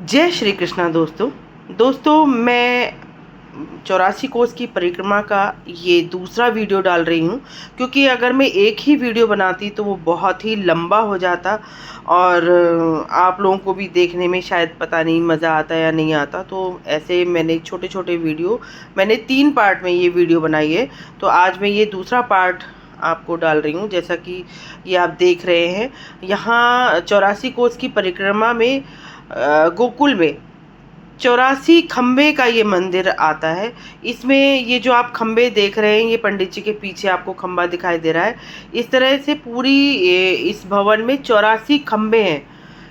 जय श्री कृष्णा दोस्तों मैं 84 कोस की परिक्रमा का ये दूसरा वीडियो डाल रही हूँ, क्योंकि अगर मैं एक ही वीडियो बनाती तो वो बहुत ही लंबा हो जाता और आप लोगों को भी देखने में शायद पता नहीं मज़ा आता या नहीं आता। तो ऐसे मैंने छोटे छोटे वीडियो, मैंने 3 पार्ट में ये वीडियो बनाई है। तो आज मैं ये दूसरा पार्ट आपको डाल रही हूँ। जैसा कि ये आप देख रहे हैं, यहाँ 84 कोस की परिक्रमा में गोकुल में 84 खम्भे का ये मंदिर आता है। इसमें ये जो आप खम्भे देख रहे हैं, ये पंडित जी के पीछे आपको खम्भा दिखाई दे रहा है। इस तरह से पूरी इस भवन में 84 खम्भे हैं।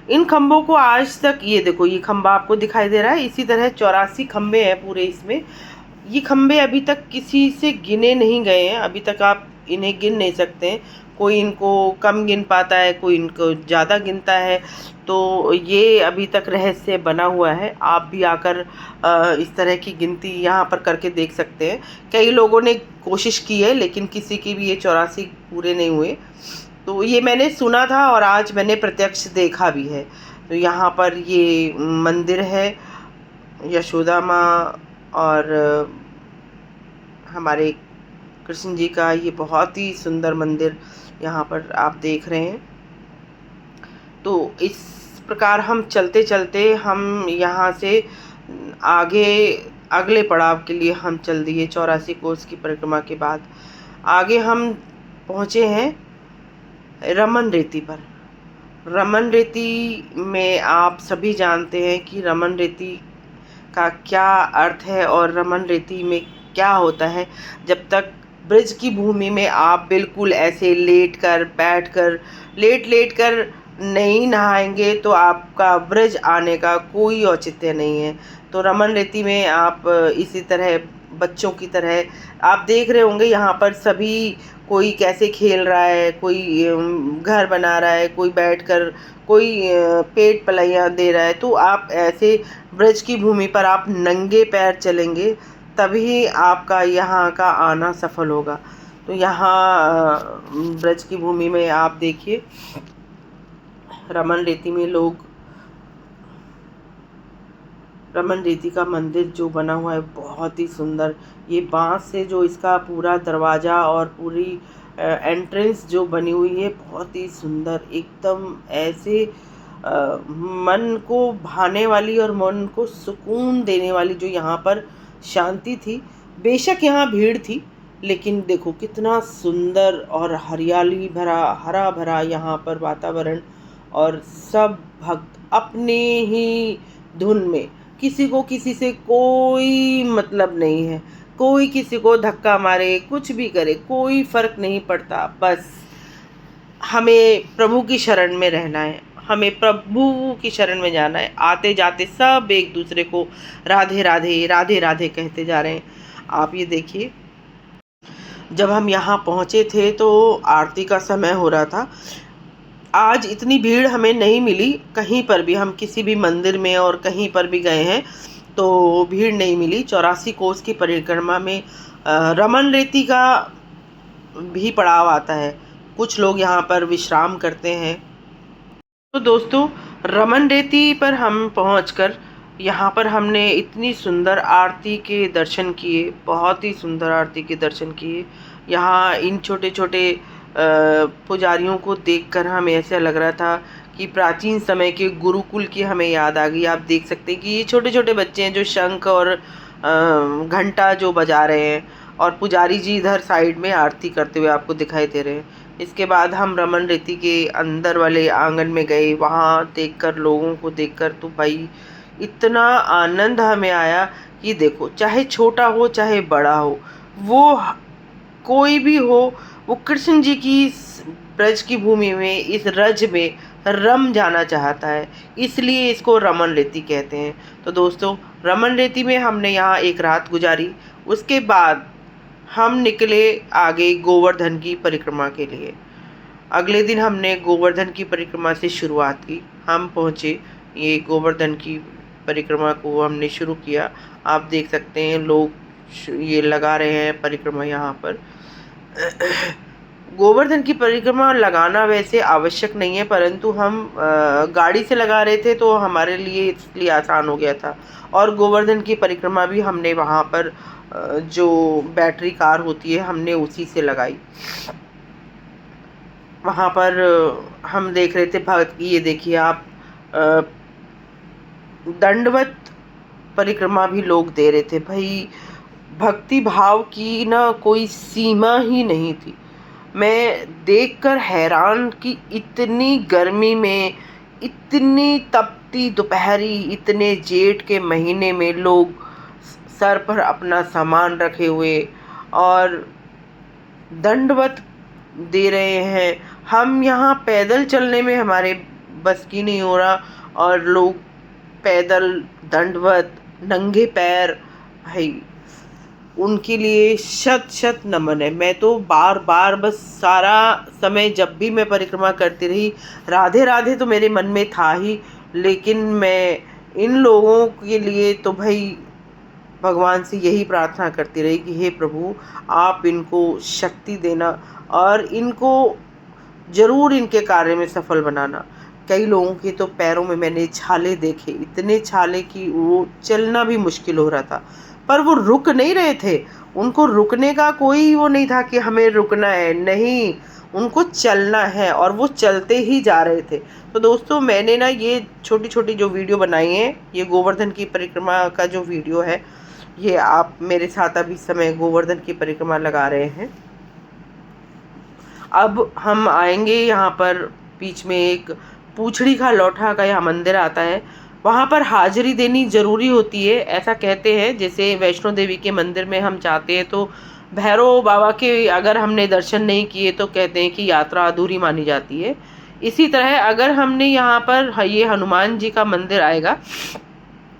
इन खम्भों को आज तक, ये देखो ये खम्भा आपको दिखाई दे रहा है, इसी तरह 84 खम्भे हैं पूरे इसमें। ये खम्भे अभी तक किसी से गिने नहीं गए हैं, अभी तक आप इन्हें गिन नहीं सकते हैं। कोई इनको कम गिन पाता है, कोई इनको ज़्यादा गिनता है। तो ये अभी तक रहस्य बना हुआ है। आप भी आकर इस तरह की गिनती यहाँ पर करके देख सकते हैं। कई लोगों ने कोशिश की है, लेकिन किसी की भी ये 84 पूरे नहीं हुए। तो ये मैंने सुना था और आज मैंने प्रत्यक्ष देखा भी है। तो यहाँ पर ये मंदिर है यशोदा माँ और हमारे कृष्ण जी का। ये बहुत ही सुंदर मंदिर यहाँ पर आप देख रहे हैं। तो इस प्रकार हम चलते चलते हम यहाँ से आगे अगले पड़ाव के लिए हम चल दिए। 84 कोस की परिक्रमा के बाद आगे हम पहुँचे हैं रमन रेती पर। रमन रेती में आप सभी जानते हैं कि रमन रेती का क्या अर्थ है और रमन रेती में क्या होता है। जब तक ब्रज की भूमि में आप बिल्कुल ऐसे लेट कर नहीं नहाएंगे तो आपका ब्रज आने का कोई औचित्य नहीं है। तो रमन रेती में आप इसी तरह बच्चों की तरह आप देख रहे होंगे, यहाँ पर सभी कोई कैसे खेल रहा है, कोई घर बना रहा है, कोई बैठकर कोई पेट पलैया दे रहा है। तो आप ऐसे ब्रज की भूमि पर आप नंगे पैर चलेंगे तभी आपका यहाँ का आना सफल होगा। तो यहाँ ब्रज की भूमि में आप देखिए, रमन रेती में लोग, रमन रेती का मंदिर जो बना हुआ है बहुत ही सुंदर। ये बांस से जो इसका पूरा दरवाज़ा और पूरी एंट्रेंस जो बनी हुई है बहुत ही सुंदर, एकदम ऐसे मन को भाने वाली और मन को सुकून देने वाली जो यहाँ पर शांति थी। बेशक यहाँ भीड़ थी, लेकिन देखो कितना सुंदर और हरियाली भरा, हरा भरा यहाँ पर वातावरण। और सब भक्त अपने ही धुन में, किसी को किसी से कोई मतलब नहीं है, कोई किसी को धक्का मारे कुछ भी करे कोई फर्क नहीं पड़ता। बस हमें प्रभु की शरण में रहना है, हमें प्रभु की शरण में जाना है। आते जाते सब एक दूसरे को राधे राधे राधे राधे कहते जा रहे हैं। आप ये देखिए, जब हम यहाँ पहुँचे थे तो आरती का समय हो रहा था। आज इतनी भीड़ हमें नहीं मिली कहीं पर भी, हम किसी भी मंदिर में और कहीं पर भी गए हैं तो भीड़ नहीं मिली। 84 कोस की परिक्रमा में रमन रेती का भी पड़ाव आता है, कुछ लोग यहाँ पर विश्राम करते हैं। तो दोस्तों, रमन रेती पर हम पहुंचकर यहाँ पर हमने इतनी सुंदर आरती के दर्शन किए, बहुत ही सुंदर आरती के दर्शन किए। यहाँ इन छोटे छोटे पुजारियों को देखकर हमें ऐसा लग रहा था कि प्राचीन समय के गुरुकुल की हमें याद आ गई। आप देख सकते हैं कि ये छोटे छोटे बच्चे हैं जो शंख और घंटा जो बजा रहे हैं, और पुजारी जी इधर साइड में आरती करते हुए आपको दिखाई दे रहे हैं। इसके बाद हम रमन रेती के अंदर वाले आंगन में गए। वहाँ देखकर, लोगों को देखकर तो भाई इतना आनंद हमें आया कि देखो, चाहे छोटा हो चाहे बड़ा हो, वो कोई भी हो, वो कृष्ण जी की इस ब्रज की भूमि में, इस रज में रम जाना चाहता है, इसलिए इसको रमन रेती कहते हैं। तो दोस्तों, रमन रेती में हमने यहाँ एक रात गुजारी। उसके बाद हम निकले आगे गोवर्धन की परिक्रमा के लिए। अगले दिन हमने गोवर्धन की परिक्रमा से शुरुआत की। हम पहुँचे, ये गोवर्धन की परिक्रमा को हमने शुरू किया। आप देख सकते हैं लोग ये लगा रहे हैं परिक्रमा यहाँ पर। गोवर्धन की परिक्रमा लगाना वैसे आवश्यक नहीं है, परंतु हम गाड़ी से लगा रहे थे तो हमारे लिए इसलिए आसान हो गया था। और गोवर्धन की परिक्रमा भी हमने वहाँ पर जो बैटरी कार होती है हमने उसी से लगाई। वहाँ पर हम देख रहे थे भक्त, ये देखिए आप, दंडवत परिक्रमा भी लोग दे रहे थे। भाई भक्ति भाव की ना कोई सीमा ही नहीं थी। मैं देखकर हैरान कि इतनी गर्मी में, इतनी तपती दोपहरी, इतने जेठ के महीने में लोग सर पर अपना सामान रखे हुए और दंडवत दे रहे हैं। हम यहाँ पैदल चलने में हमारे बस की नहीं हो रहा और लोग पैदल दंडवत नंगे पैर, भाई उनके लिए शत शत नमन है। मैं तो बार बार बस सारा समय जब भी मैं परिक्रमा करती रही, राधे राधे तो मेरे मन में था ही, लेकिन मैं इन लोगों के लिए तो भाई भगवान से यही प्रार्थना करती रही कि हे प्रभु आप इनको शक्ति देना और इनको ज़रूर इनके कार्य में सफल बनाना। कई लोगों के तो पैरों में मैंने छाले देखे, इतने छाले कि वो चलना भी मुश्किल हो रहा था, पर वो रुक नहीं रहे थे। उनको रुकने का कोई वो नहीं था कि हमें रुकना है, नहीं, उनको चलना है और वो चलते ही जा रहे थे। तो दोस्तों मैंने ना ये छोटी छोटी जो वीडियो बनाई है, ये गोवर्धन की परिक्रमा का जो वीडियो है, ये आप मेरे साथ अभी समय गोवर्धन की परिक्रमा लगा रहे हैं। अब हम आएंगे यहाँ पर बीच में एक पूछड़ी का लौठा का यहाँ मंदिर आता है, वहाँ पर हाजिरी देनी ज़रूरी होती है। ऐसा कहते हैं जैसे वैष्णो देवी के मंदिर में हम जाते हैं तो भैरव बाबा के अगर हमने दर्शन नहीं किए तो कहते हैं कि यात्रा अधूरी मानी जाती है। इसी तरह अगर हमने यहाँ पर ये हनुमान जी का मंदिर आएगा,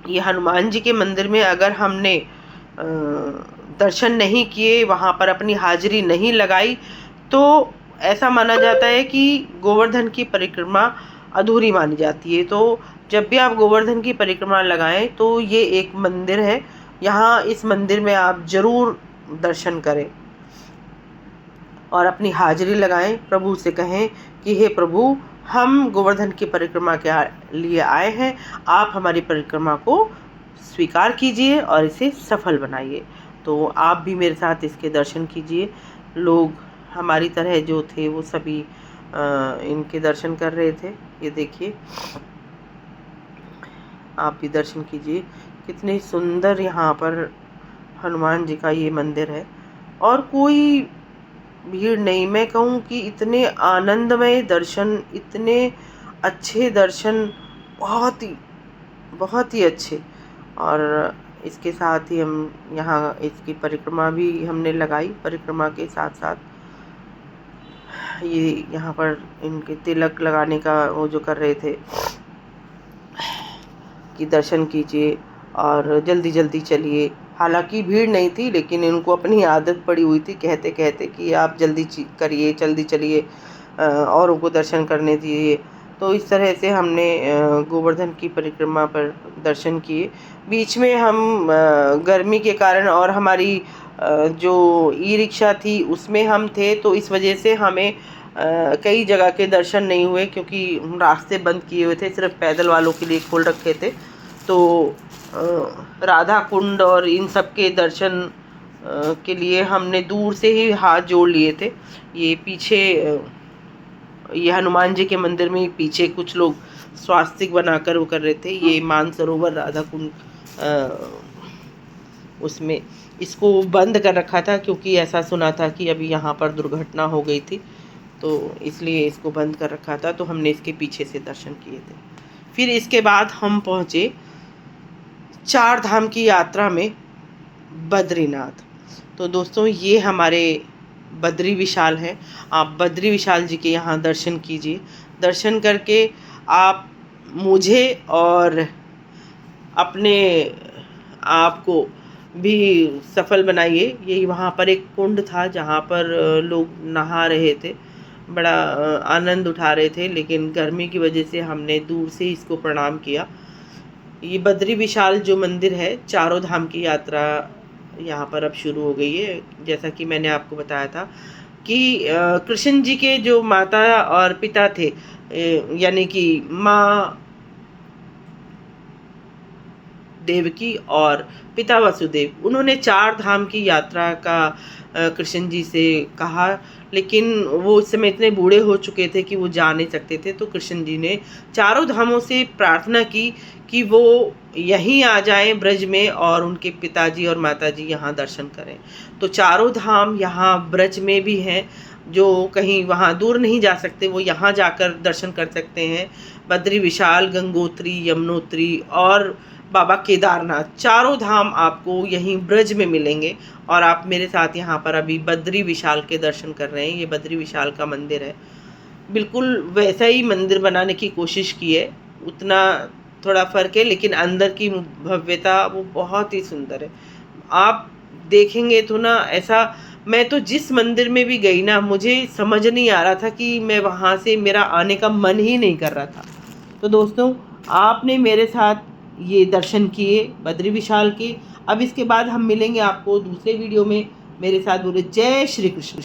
ये हनुमान जी के मंदिर में अगर हमने दर्शन नहीं किए, वहाँ पर अपनी हाजिरी नहीं लगाई, तो ऐसा माना जाता है कि गोवर्धन की परिक्रमा अधूरी मानी जाती है। तो जब भी आप गोवर्धन की परिक्रमा लगाएं तो ये एक मंदिर है, यहाँ इस मंदिर में आप ज़रूर दर्शन करें और अपनी हाजिरी लगाएं। प्रभु से कहें कि हे प्रभु हम गोवर्धन की परिक्रमा के लिए आए हैं, आप हमारी परिक्रमा को स्वीकार कीजिए और इसे सफल बनाइए। तो आप भी मेरे साथ इसके दर्शन कीजिए। लोग हमारी तरह जो थे वो सभी इनके दर्शन कर रहे थे। ये देखिए आप भी दर्शन कीजिए, कितने सुंदर यहाँ पर हनुमान जी का ये मंदिर है और कोई भीड़ नहीं। मैं कहूँ कि इतने आनंदमय दर्शन, इतने अच्छे दर्शन, बहुत ही अच्छे। और इसके साथ ही हम यहाँ इसकी परिक्रमा भी हमने लगाई। परिक्रमा के साथ साथ ये यहाँ पर इनके तिलक लगाने का वो जो कर रहे थे कि दर्शन कीजिए और जल्दी जल्दी चलिए। हालांकि भीड़ नहीं थी, लेकिन इनको अपनी आदत पड़ी हुई थी कहते कहते कि आप जल्दी करिए, जल्दी चलिए, औरों को दर्शन करने दीजिए। तो इस तरह से हमने गोवर्धन की परिक्रमा पर दर्शन किए। बीच में हम गर्मी के कारण और हमारी जो ई रिक्शा थी उसमें हम थे, तो इस वजह से हमें कई जगह के दर्शन नहीं हुए क्योंकि रास्ते बंद किए हुए थे, सिर्फ पैदल वालों के लिए खोल रखे थे। तो राधा कुंड और इन सब के दर्शन के लिए हमने दूर से ही हाथ जोड़ लिए थे। ये पीछे ये हनुमान जी के मंदिर में पीछे कुछ लोग स्वास्तिक बनाकर वो कर रहे थे। ये मानसरोवर राधा कुंड उसमें इसको बंद कर रखा था क्योंकि ऐसा सुना था कि अभी यहाँ पर दुर्घटना हो गई थी, तो इसलिए इसको बंद कर रखा था। तो हमने इसके पीछे से दर्शन किए थे। फिर इसके बाद हम पहुँचे 4 धाम की यात्रा में बद्रीनाथ। तो दोस्तों ये हमारे बद्री विशाल हैं। आप बद्री विशाल जी के यहाँ दर्शन कीजिए। दर्शन करके आप मुझे और अपने आप को भी सफल बनाइए। यही वहाँ पर एक कुंड था जहाँ पर लोग नहा रहे थे, बड़ा आनंद उठा रहे थे, लेकिन गर्मी की वजह से हमने दूर से इसको प्रणाम किया। ये बद्री विशाल जो मंदिर है, चारों धाम की यात्रा यहाँ पर अब शुरू हो गई है। जैसा कि मैंने आपको बताया था कि कृष्ण जी के जो माता और पिता थे, यानी कि माँ देवकी और पिता वसुदेव, उन्होंने 4 धाम की यात्रा का कृष्ण जी से कहा, लेकिन वो उस समय इतने बूढ़े हो चुके थे कि वो जा नहीं सकते थे। तो कृष्ण जी ने चारों धामों से प्रार्थना की कि वो यहीं आ जाएं ब्रज में और उनके पिताजी और माताजी यहाँ दर्शन करें। तो चारों धाम यहाँ ब्रज में भी हैं, जो कहीं वहाँ दूर नहीं जा सकते वो यहाँ जाकर दर्शन कर सकते हैं। बद्री विशाल, गंगोत्री, यमुनोत्री और बाबा केदारनाथ, चारों धाम आपको यहीं ब्रज में मिलेंगे। और आप मेरे साथ यहाँ पर अभी बद्री विशाल के दर्शन कर रहे हैं। ये बद्री विशाल का मंदिर है, बिल्कुल वैसा ही मंदिर बनाने की कोशिश की है, उतना थोड़ा फ़र्क है, लेकिन अंदर की भव्यता वो बहुत ही सुंदर है। आप देखेंगे तो ना ऐसा, मैं तो जिस मंदिर में भी गई ना, मुझे समझ नहीं आ रहा था कि मैं वहाँ से, मेरा आने का मन ही नहीं कर रहा था। तो दोस्तों, आपने मेरे साथ ये दर्शन किए बद्री विशाल के। अब इसके बाद हम मिलेंगे आपको दूसरे वीडियो में। मेरे साथ बोले जय श्री कृष्ण।